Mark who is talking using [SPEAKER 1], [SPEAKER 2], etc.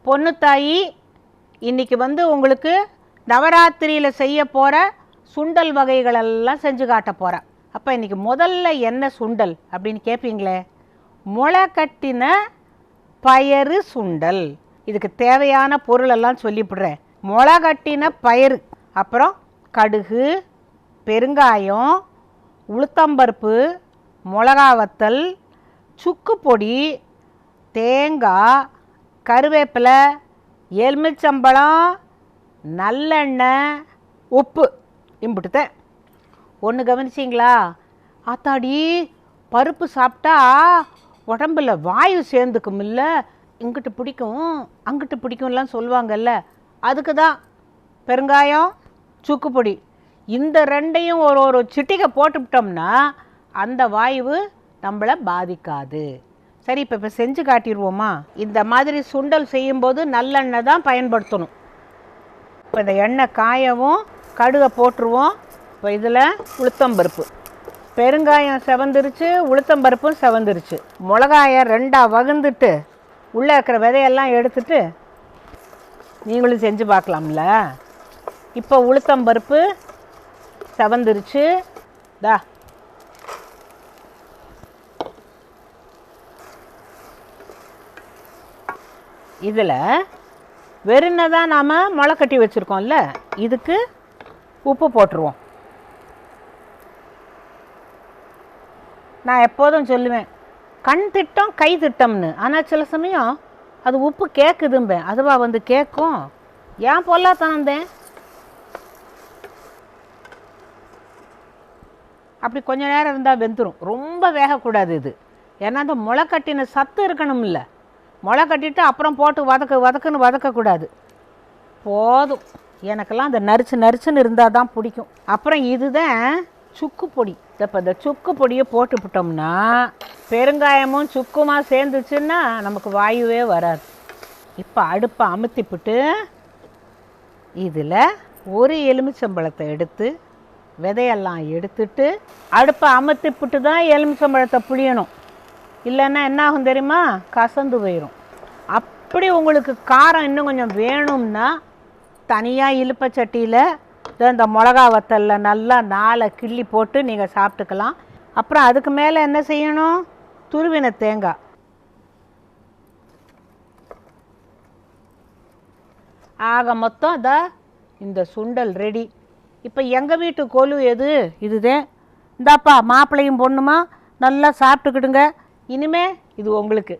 [SPEAKER 1] பொண்ணு தாயி இன்றைக்கி உங்களுக்கு நவராத்திரியில் செய்ய போகிற சுண்டல் வகைகளெல்லாம் செஞ்சு காட்ட போகிறேன். அப்போ இன்றைக்கி முதல்ல என்ன சுண்டல் அப்படின்னு கேட்பீங்களே, முளை கட்டின பயறு சுண்டல். இதுக்கு தேவையான பொருளெல்லாம் சொல்லிவிடுறேன். முளை கட்டின பயறு, அப்புறம் கடுகு, பெருங்காயம், உளுத்தம்பருப்பு, மிளகா வத்தல், சுக்கு பொடி, தேங்காய், கருவேப்பிலை, எலுமிச்சம்பழம், நல்லெண்ணெய், உப்பு. இம்புட்டுதான். ஒன்று கவனிச்சிங்களா? ஆத்தாடி, பருப்பு சாப்பிட்டா உடம்புல வாயு சேர்ந்துக்கும் இல்லை, இங்கிட்டு பிடிக்கும் அங்கிட்டு பிடிக்கும்லாம் சொல்லுவாங்கல்ல, அதுக்கு தான் பெருங்காயம், சுக்கு பொடி, இந்த ரெண்டையும் ஒரு சிட்டிகை போட்டுவிட்டோம்னா அந்த வாயு நம்மளை பாதிக்காது. சரி, இப்போ செஞ்சு காட்டிடுவோமா? இந்த மாதிரி சுண்டல் செய்யும்போது நல்லெண்ணெய் தான் பயன்படுத்தணும். இப்போ இந்த எண்ணெய் காயவும் கடுகை போட்டுருவோம். இப்போ இதில் உளுத்தம்பருப்பு, பெருங்காயம் செவந்துருச்சு, உளுத்தம்பருப்பும் செவந்துருச்சு. மிளகாயை ரெண்டாக வகுந்துட்டு உள்ளே இருக்கிற விதையெல்லாம் எடுத்துட்டு நீங்களும் செஞ்சு பார்க்கலாம்ல. இப்போ உளுத்தம்பருப்பு செவந்துருச்சு. தா இதில் வெறுனை தான் நாம் முளை கட்டி வச்சுருக்கோம்ல, இதுக்கு உப்பு போட்டுருவோம். நான் எப்போதும் சொல்லுவேன், கண் திட்டம் கை திட்டம்னு. ஆனால் சில சமயம் அது உப்பு கேட்குதும்பேன், அதுவா கேட்கும். ஏன் பொல்லாத்தனந்தேன். அப்படி கொஞ்ச நேரம் இருந்தால் வெந்துடும். ரொம்ப வேகக்கூடாது இது. ஏன்னா அந்த முளை கட்டின சத்து இருக்கணும் இல்லை. முளை கட்டிட்டு அப்புறம் போட்டு வதக்குன்னு வதக்கக்கூடாது. போதும். எனக்கெல்லாம் அந்த நரிச்சுன்னு இருந்தால் தான் பிடிக்கும். அப்புறம் இதுதான் சுக்கு பொடி. இப்போ இந்த சுக்கு பொடியை போட்டுவிட்டோம்னா பெருங்காயமும் சுக்குமா சேர்ந்துச்சுன்னா நமக்கு வாயுவே வராது. இப்போ அடுப்பை அமுத்திப்பிட்டு இதில் ஒரு எலுமிச்சம்பழத்தை எடுத்து விதையெல்லாம் எடுத்துட்டு அடுப்பை அமுத்திப்பிட்டு தான் எலுமிச்சம்பழத்தை புளியணும். இல்லைன்னா என்ன ஆகும் தெரியுமா? கசந்து போயிடும். அப்படி உங்களுக்கு காரம் இன்னும் கொஞ்சம் வேணும்னா தனியாக இலுப்பச்சட்டியில் இந்த மிளகா வத்தலில் நல்லா 4 கிள்ளி போட்டு நீங்கள் சாப்பிட்டுக்கலாம். அப்புறம் அதுக்கு மேலே என்ன செய்யணும்? துருவின தேங்காய். ஆக மொத்தம் இந்த சுண்டல் ரெடி. இப்போ எங்கள் வீட்டு கொலு எது? இதுதான். இந்தாப்பா, மாப்பிள்ளையும் பொண்ணுமா நல்லா சாப்பிட்டுக்கிடுங்க. இனிமே இது உங்களுக்கு.